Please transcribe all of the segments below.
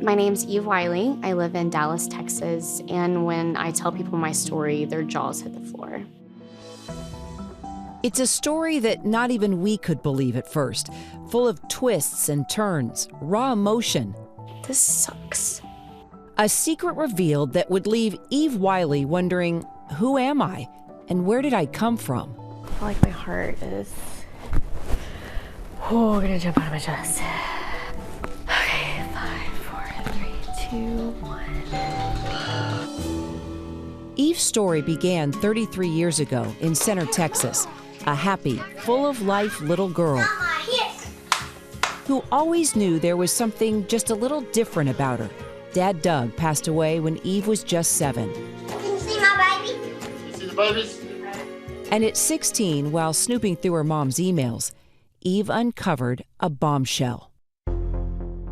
My name's Eve Wiley. I live in Dallas, Texas, and when I tell people my story, their jaws hit the floor. It's a story that not even we could believe at first, full of twists and turns, raw emotion. This sucks. A secret revealed that would leave Eve Wiley wondering, who am I and where did I come from? I feel like my heart is... Oh, gonna jump out of my chest. Okay, 5, 4, 3, 2, 1. Eve's story began 33 years ago in Center, Texas. A happy, full-of-life little girl who always knew there was something just a little different about her. Dad Doug passed away when Eve was just 7. Can you see my baby? You see the babies? And at 16, while snooping through her mom's emails, Eve uncovered a bombshell.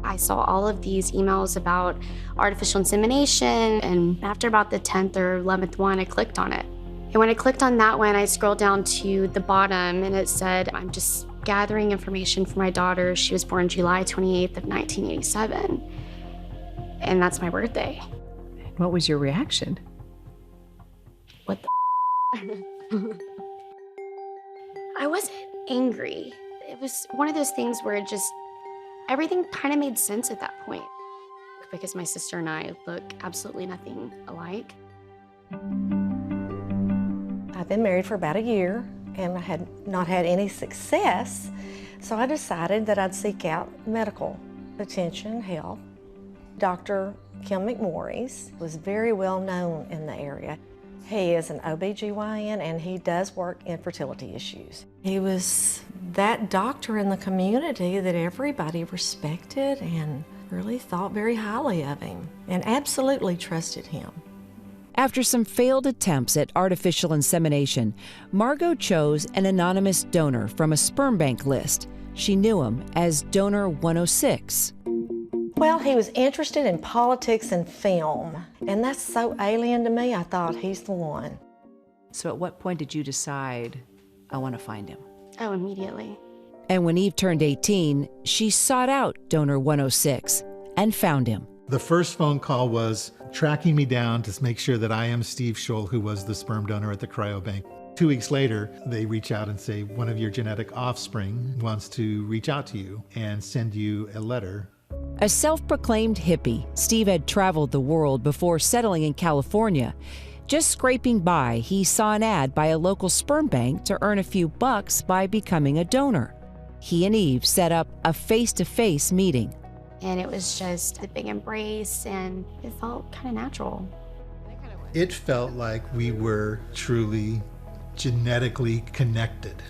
I saw all of these emails about artificial insemination, and after about the 10th or 11th one, I clicked on it. And when I clicked on that one, I scrolled down to the bottom, and it said, I'm just gathering information for my daughter. She was born July 28th of 1987, and that's my birthday. What was your reaction? What the I wasn't angry. It was one of those things where it just, everything kind of made sense at that point, because my sister and I look absolutely nothing alike. I've been married for about a year and I had not had any success, so I decided that I'd seek out medical attention, help. Dr. Kim McMorris was very well known in the area. He is an OBGYN and he does work in fertility issues. He was that doctor in the community that everybody respected and really thought very highly of him and absolutely trusted him. After some failed attempts at artificial insemination, Margot chose an anonymous donor from a sperm bank list. She knew him as Donor 106. Well, he was interested in politics and film, and that's so alien to me, I thought he's the one. So at what point did you decide, I want to find him? Oh, immediately. And when Eve turned 18, she sought out Donor 106 and found him. The first phone call was tracking me down to make sure that I am Steve Scholl, who was the sperm donor at the cryobank. 2 weeks later, they reach out and say, one of your genetic offspring wants to reach out to you and send you a letter. A self-proclaimed hippie, Steve had traveled the world before settling in California. Just scraping by, he saw an ad by a local sperm bank to earn a few bucks by becoming a donor. He and Eve set up a face-to-face meeting. And it was just a big embrace, and it felt kind of natural. It felt like we were truly genetically connected.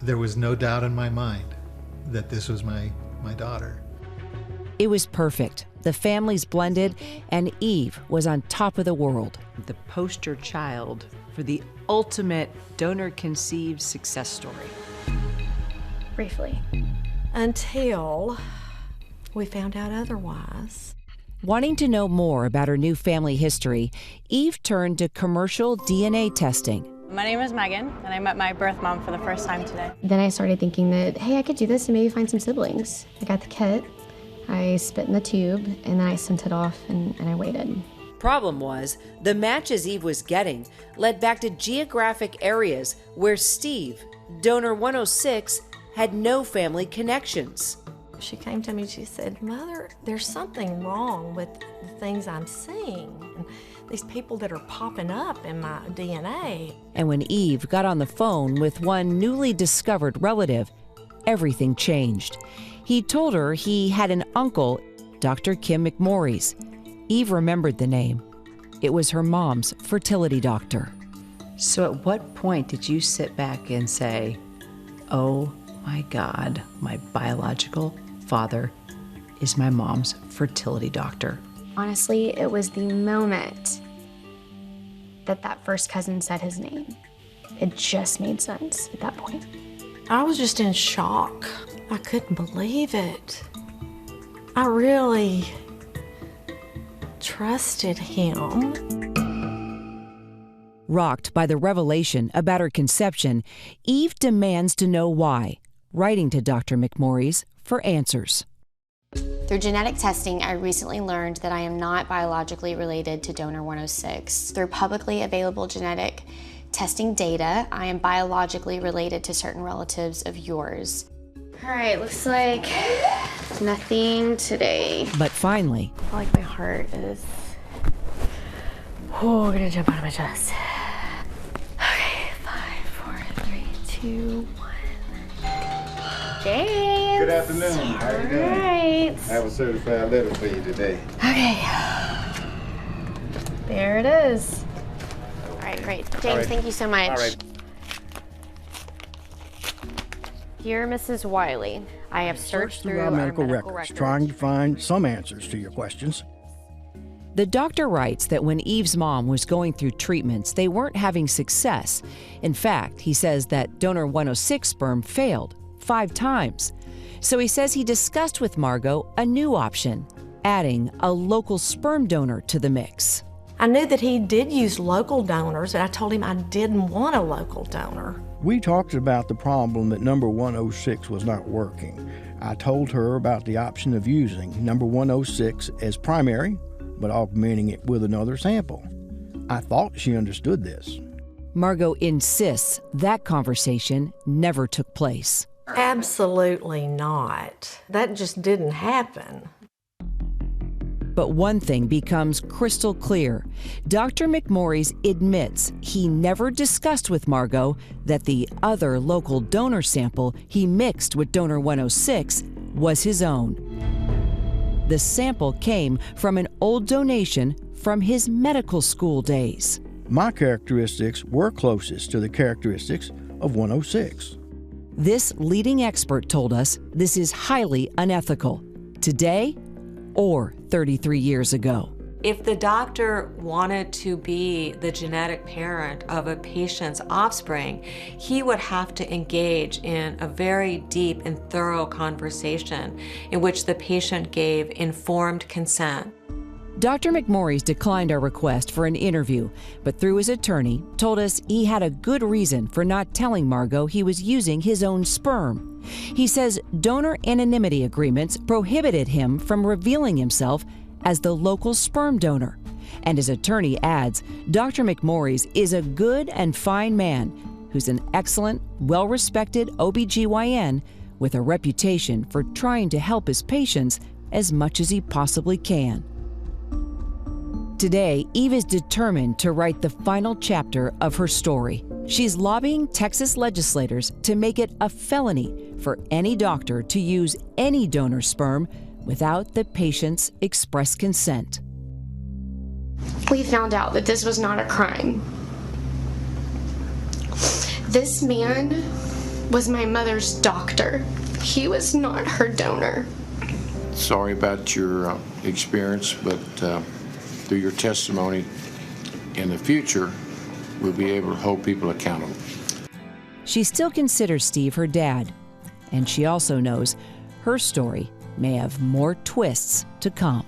There was no doubt in my mind that this was my daughter. It was perfect. The families blended, and Eve was on top of the world. The poster child for the ultimate donor-conceived success story. Briefly. Until we found out otherwise. Wanting to know more about her new family history, Eve turned to commercial DNA testing. My name is Megan, and I met my birth mom for the first time today. Then I started thinking that, hey, I could do this and maybe find some siblings. I got the kit, I spit in the tube, and then I sent it off and I waited. Problem was, the matches Eve was getting led back to geographic areas where Steve, Donor 106, had no family connections. She came to me and she said, Mother, there's something wrong with the things I'm seeing. And these people that are popping up in my DNA. And when Eve got on the phone with one newly discovered relative, everything changed. He told her he had an uncle, Dr. Kim McMorris. Eve remembered the name. It was her mom's fertility doctor. So at what point did you sit back and say, oh my God, my biological father is my mom's fertility doctor? Honestly, it was the moment that first cousin said his name. It just made sense at that point. I was just in shock. I couldn't believe it. I really trusted him. Rocked by the revelation about her conception, Eve demands to know why, writing to Dr. McMorris for answers. Through genetic testing, I recently learned that I am not biologically related to donor 106. Through publicly available genetic testing data, I am biologically related to certain relatives of yours. All right, looks like nothing today. But finally, I feel like my heart is, gonna jump out of my chest. Okay, 5, 4, 3, 2, 1. James. Good afternoon. How are you doing? All right. I have a certified letter for you today. Okay. There it is. All right, great. James, thank you so much. All right. Dear Mrs. Wiley, I have searched through our our medical records, trying to find some answers to your questions. the doctor writes that when Eve's mom was going through treatments, they weren't having success. In fact, he says that donor 106 sperm failed 5 times. So he says he discussed with Margot a new option, adding a local sperm donor to the mix. I knew that he did use local donors, and I told him I didn't want a local donor. We talked about the problem that number 106 was not working. I told her about the option of using number 106 as primary, but augmenting it with another sample. I thought she understood this. Margot insists that conversation never took place. Absolutely not. That just didn't happen. But one thing becomes crystal clear. Dr. McMorris admits he never discussed with Margot that the other local donor sample he mixed with donor 106 was his own. The sample came from an old donation from his medical school days. My characteristics were closest to the characteristics of 106. This leading expert told us this is highly unethical. Today, or 33 years ago. If the doctor wanted to be the genetic parent of a patient's offspring, he would have to engage in a very deep and thorough conversation in which the patient gave informed consent. Dr. McMorris declined our request for an interview, but through his attorney told us he had a good reason for not telling Margot he was using his own sperm. He says donor anonymity agreements prohibited him from revealing himself as the local sperm donor. And his attorney adds, Dr. McMorris is a good and fine man who's an excellent, well-respected OBGYN with a reputation for trying to help his patients as much as he possibly can. Today, Eve is determined to write the final chapter of her story. She's lobbying Texas legislators to make it a felony for any doctor to use any donor sperm without the patient's express consent. We found out that this was not a crime. This man was my mother's doctor. He was not her donor. Sorry about your experience, but through your testimony in the future, we'll be able to hold people accountable. She still considers Steve her dad, and she also knows her story may have more twists to come.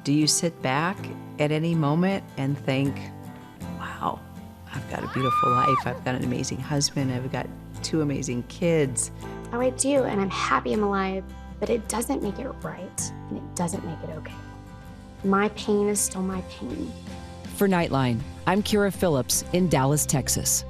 Do you sit back at any moment and think, wow, I've got a beautiful life, I've got an amazing husband, I've got 2 amazing kids? Oh, I do, and I'm happy I'm alive, but it doesn't make it right, and it doesn't make it okay. My pain is still my pain. For Nightline, I'm Kira Phillips in Dallas, Texas.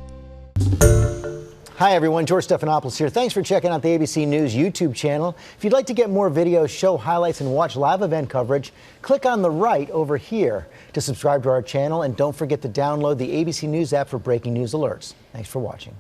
Hi everyone, George Stephanopoulos here. Thanks for checking out the ABC News YouTube channel. If you'd like to get more videos, show highlights, and watch live event coverage, click on the right over here to subscribe to our channel, and don't forget to download the ABC News app for breaking news alerts. Thanks for watching.